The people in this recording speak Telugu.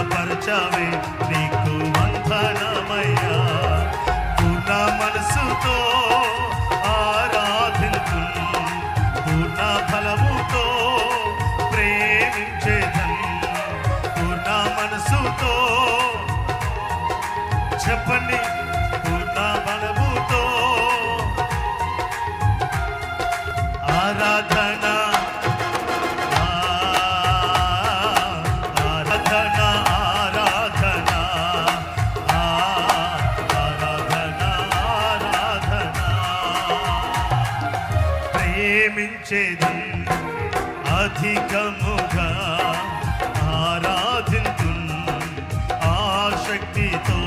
స్థిరపరచావే నీకు వందనమయ్యా. పూర్ణ మనసుతో ఆరాధించు, పూర్ణ ఫలముతో ప్రేమించేదన్. పూర్ణ మనసుతో చెప్పండి, పూర్ణ బలముతో ఆరాధన ఆరాధన ఆరాధన ఆరాధన ఆరాధన ప్రేమించేదన్ అధికముగా ఆరాధింతున్ ఆసక్తితో